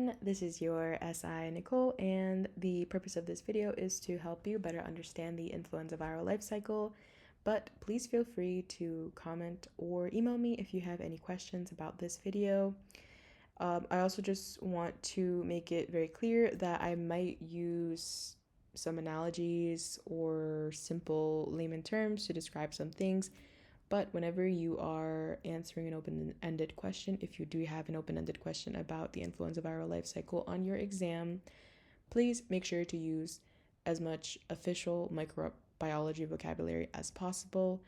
everyone, this is your SI Nicole, and the purpose of this video is to help you better understand the influenza viral life cycle, but please feel free to comment or email me if you have any questions about this video. I also just want to make it very clear that I might use some analogies or simple layman terms to describe some things. But whenever you are answering an open-ended question, if you do have an open-ended question about the influenza viral life cycle on your exam, please make sure to use as much official microbiology vocabulary as possible,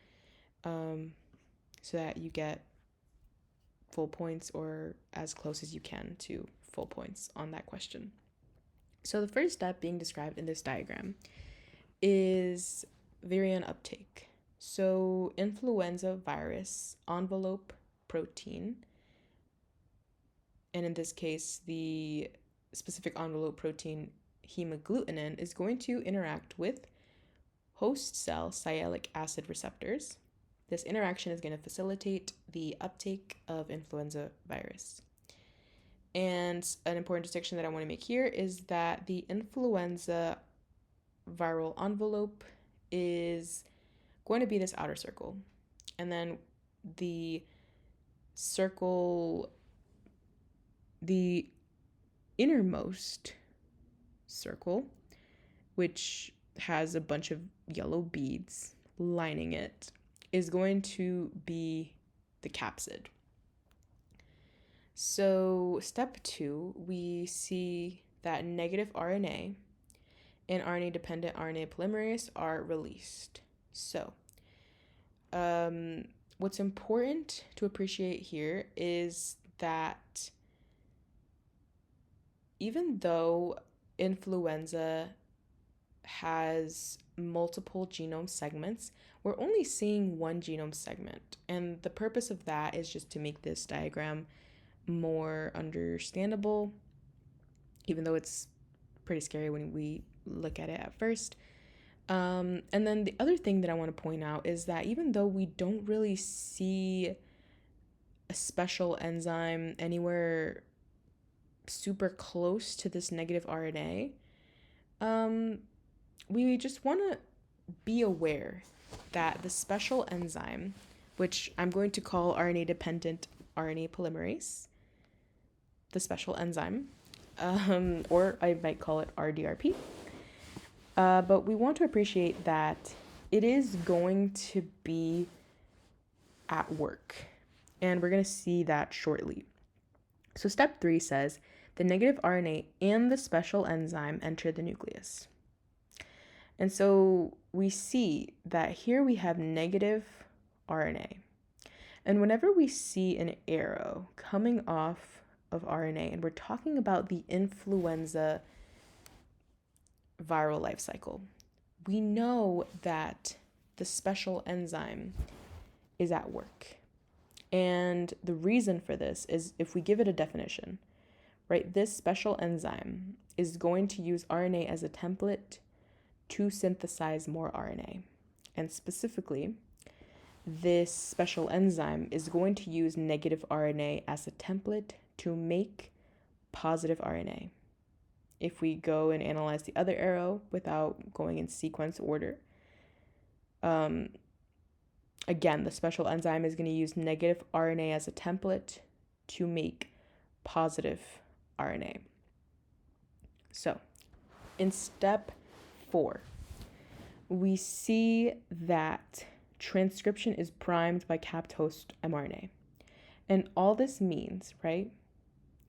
so that you get full points or as close as you can to full points on that question. So the first step being described in this diagram is virion uptake. So influenza virus envelope protein, and in this case, the specific envelope protein hemagglutinin is going to interact with host cell sialic acid receptors. This interaction is going to facilitate the uptake of influenza virus. And an important distinction that I want to make here is that the influenza viral envelope is going to be this outer circle, and then the innermost circle, which has a bunch of yellow beads lining it, is going to be the capsid. So step 2, we see that negative RNA and RNA-dependent RNA polymerase are released. So, what's important to appreciate here is that even though influenza has multiple genome segments, we're only seeing one genome segment. And the purpose of that is just to make this diagram more understandable, even though it's pretty scary when we look at it at first. And then the other thing that I want to point out is that even though we don't really see a special enzyme anywhere super close to this negative RNA, we just want to be aware that the special enzyme, which I'm going to call RNA-dependent-RNA-Polymerase, the special enzyme, or I might call it RdRP. But we want to appreciate that it is going to be at work, and we're going to see that shortly. So step 3 says the negative RNA and the special enzyme enter the nucleus. And so we see that here we have negative RNA. And whenever we see an arrow coming off of RNA, and we're talking about the influenza viral life cycle, we know that the special enzyme is at work. And the reason for this is, if we give it a definition, right, this special enzyme is going to use RNA as a template to synthesize more RNA. And specifically, this special enzyme is going to use negative RNA as a template to make positive RNA. If we go and analyze the other arrow without going in sequence order, again, the special enzyme is going to use negative RNA as a template to make positive RNA. So, in step 4, we see that transcription is primed by capped host mRNA. And all this means, right,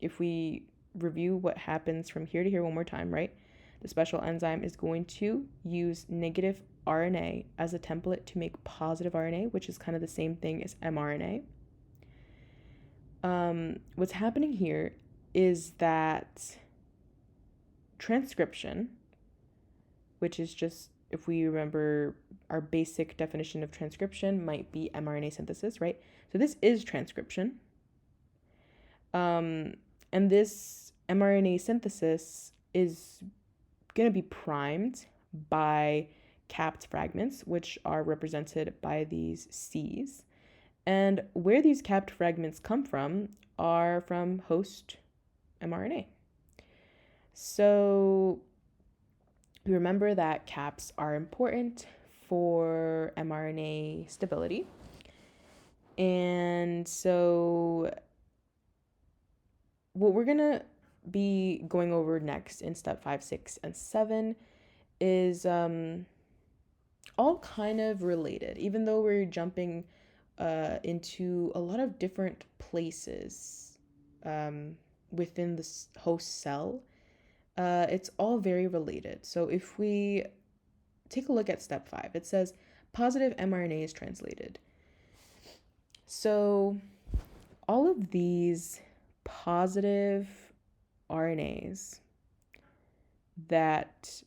if we review what happens from here to here one more time, right, the special enzyme is going to use negative RNA as a template to make positive RNA, which is kind of the same thing as mRNA. What's happening here is that transcription, which is just, if we remember our basic definition of transcription, might be mRNA synthesis, right? So this is transcription. And this mRNA synthesis is going to be primed by capped fragments, which are represented by these C's. And where these capped fragments come from are from host mRNA. So remember that caps are important for mRNA stability. And so what we're going to be going over next in step 5, 6, and 7 is all kind of related, even though we're jumping into a lot of different places within the host cell. It's all very related. So if we take a look at step 5, it says positive mRNA is translated. So all of these positive RNAs that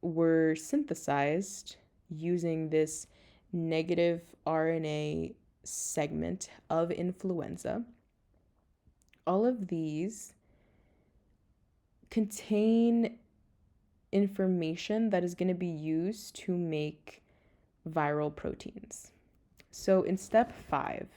were synthesized using this negative RNA segment of influenza, all of these contain information that is going to be used to make viral proteins. So in step 5,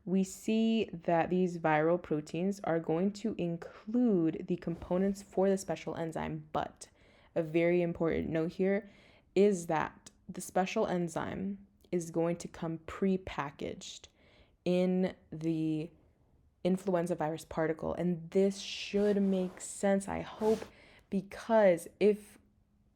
we see that these viral proteins are going to include the components for the special enzyme, but a very important note here is that the special enzyme is going to come pre-packaged in the influenza virus particle. And this should make sense, I hope, because if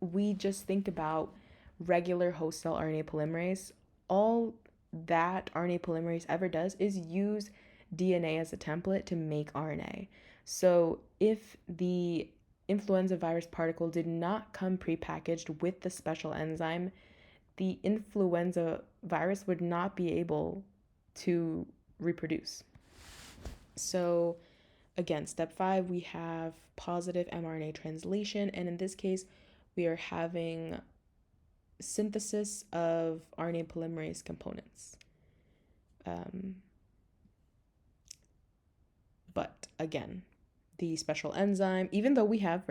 we just think about regular host cell RNA polymerase, all that RNA polymerase ever does is use DNA as a template to make RNA. So if the influenza virus particle did not come prepackaged with the special enzyme, the influenza virus would not be able to reproduce. So again, step 5, we have positive mRNA translation, and in this case, we are having synthesis of RNA polymerase components. But again, the special enzyme, even though we have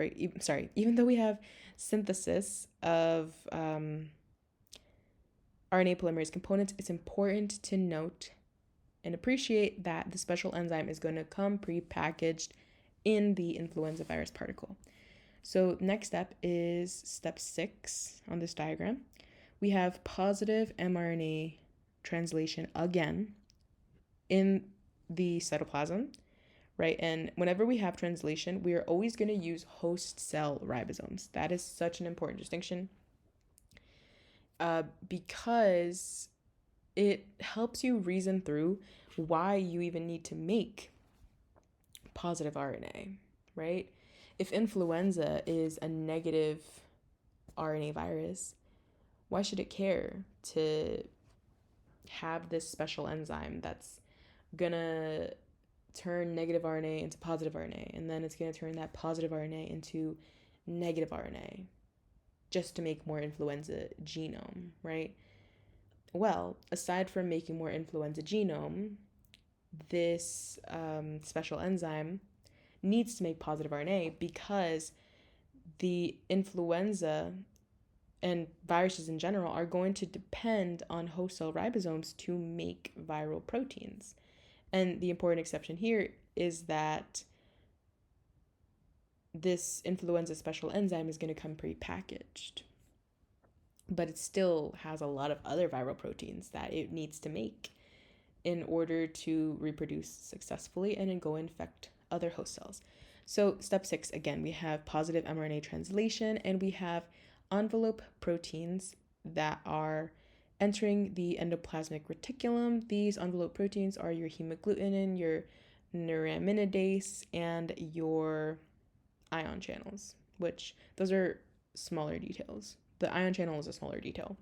synthesis of RNA polymerase components, it's important to note and appreciate that the special enzyme is going to come pre-packaged in the influenza virus particle. So next step is step 6 on this diagram. We have positive mRNA translation again in the cytoplasm, right? And whenever we have translation, we are always going to use host cell ribosomes. That is such an important distinction because it helps you reason through why you even need to make positive RNA, right? If influenza is a negative RNA virus, why should it care to have this special enzyme that's gonna turn negative RNA into positive RNA, and then it's gonna turn that positive RNA into negative RNA just to make more influenza genome, right? Well, aside from making more influenza genome, this special enzyme needs to make positive RNA because the influenza and viruses in general are going to depend on host cell ribosomes to make viral proteins. And the important exception here is that this influenza special enzyme is going to come pre-packaged, but it still has a lot of other viral proteins that it needs to make in order to reproduce successfully and then go infect other host cells. So step 6, again, we have positive mRNA translation, and we have envelope proteins that are entering the endoplasmic reticulum. These envelope proteins are your hemagglutinin, your neuraminidase, and your ion channels, which those are smaller details. The ion channel is a smaller detail.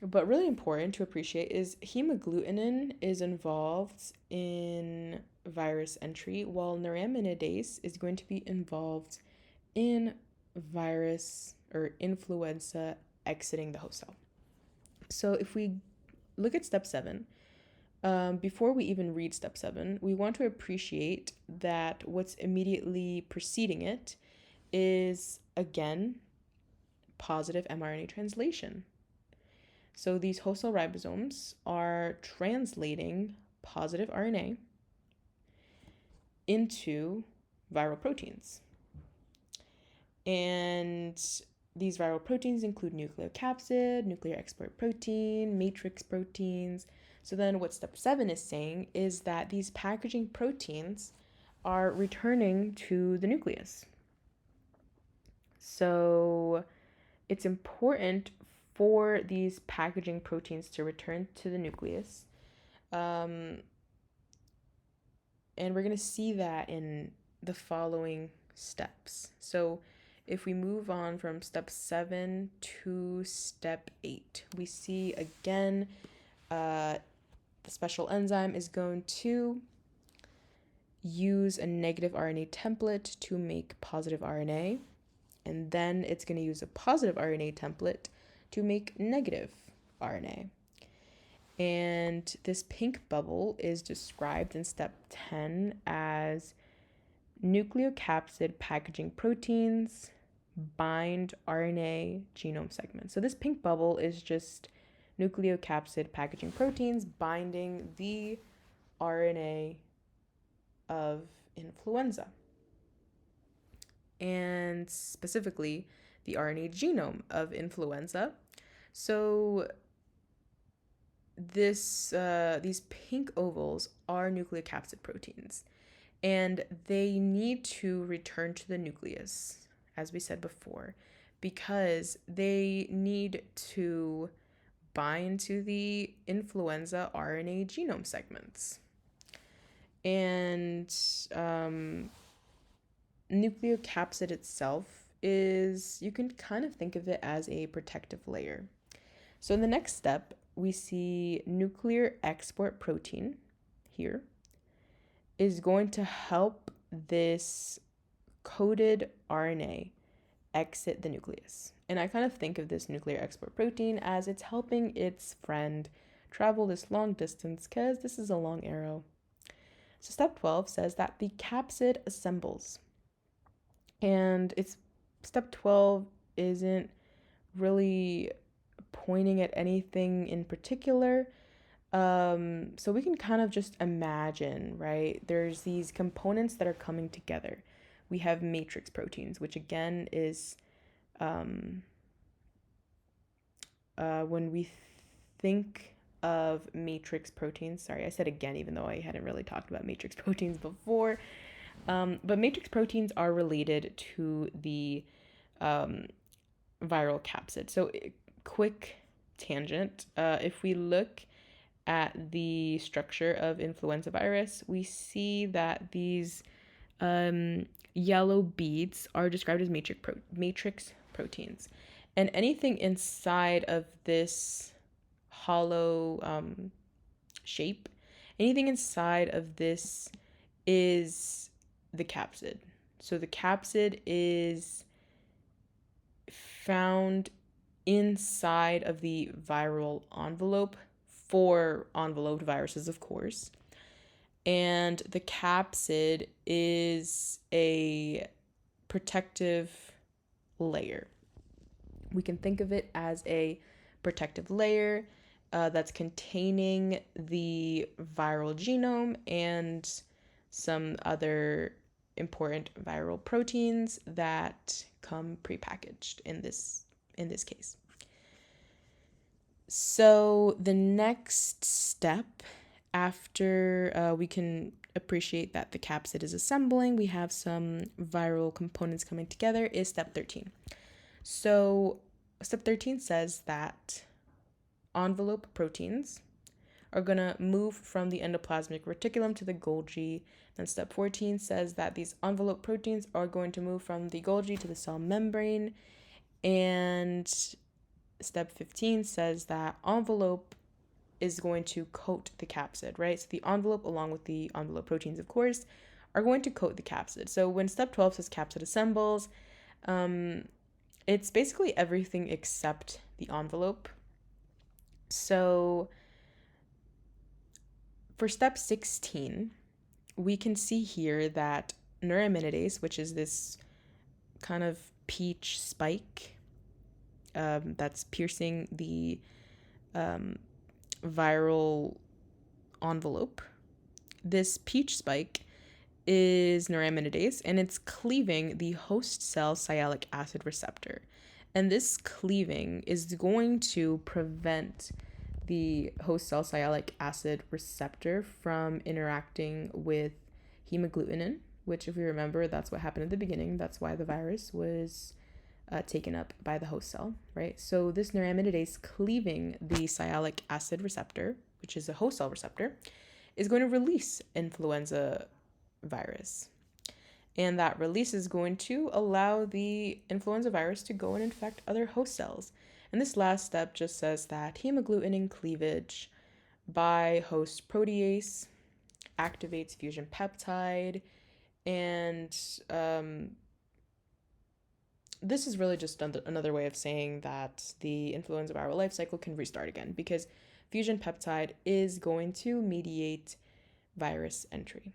But really important to appreciate is hemagglutinin is involved in virus entry, while neuraminidase is going to be involved in virus or influenza exiting the host cell. So if we look at step 7, before we even read step 7, we want to appreciate that what's immediately preceding it is, again, positive mRNA translation. So these host cell ribosomes are translating positive RNA into viral proteins. And these viral proteins include nucleocapsid, nuclear export protein, matrix proteins. So then what step 7 is saying is that these packaging proteins are returning to the nucleus. So it's important for these packaging proteins to return to the nucleus. And we're going to see that in the following steps. So if we move on from step 7 to step 8, we see again the special enzyme is going to use a negative RNA template to make positive RNA, and then it's going to use a positive RNA template to make negative RNA. And this pink bubble is described in step 10 as nucleocapsid packaging proteins bind RNA genome segments. So this pink bubble is just nucleocapsid packaging proteins binding the RNA of influenza, and specifically the RNA genome of influenza. So these pink ovals are nucleocapsid proteins, and they need to return to the nucleus, as we said before, because they need to bind to the influenza RNA genome segments. And nucleocapsid itself is, you can kind of think of it as a protective layer. So in the next step, we see nuclear export protein here is going to help this coded RNA exit the nucleus. And I kind of think of this nuclear export protein as it's helping its friend travel this long distance, because this is a long arrow. So step 12 says that the capsid assembles. And step 12 isn't really pointing at anything in particular. So we can kind of just imagine, right? There's these components that are coming together. We have matrix proteins, which again is when we think of matrix proteins, sorry, I said again, even though I hadn't really talked about matrix proteins before, but matrix proteins are related to the viral capsid. So quick tangent, if we look at the structure of influenza virus, we see that these yellow beads are described as matrix proteins. And anything inside of this hollow shape, anything inside of this is the capsid. So the capsid is found inside of the viral envelope for enveloped viruses, of course. And the capsid is a protective layer. We can think of it as a protective layer that's containing the viral genome and some other important viral proteins that come prepackaged in this case. So the next step, after we can appreciate that the capsid is assembling, we have some viral components coming together, is step 13. So step 13 says that envelope proteins are going to move from the endoplasmic reticulum to the Golgi. Then step 14 says that these envelope proteins are going to move from the Golgi to the cell membrane. And step 15 says that envelope is going to coat the capsid, right? So the envelope, along with the envelope proteins, of course, are going to coat the capsid. So when step 12 says capsid assembles, it's basically everything except the envelope. So for step 16, we can see here that neuraminidase, which is this kind of peach spike that's piercing the viral envelope, this peach spike is neuraminidase, and it's cleaving the host cell sialic acid receptor. And this cleaving is going to prevent the host cell sialic acid receptor from interacting with hemagglutinin, which, if we remember, that's what happened at the beginning. That's why the virus was taken up by the host cell, right? So this neuraminidase cleaving the sialic acid receptor, which is a host cell receptor, is going to release influenza virus. And that release is going to allow the influenza virus to go and infect other host cells. And this last step just says that hemagglutinin cleavage by host protease activates fusion peptide, and this is really just another way of saying that the influenza viral life cycle can restart again, because fusion peptide is going to mediate virus entry.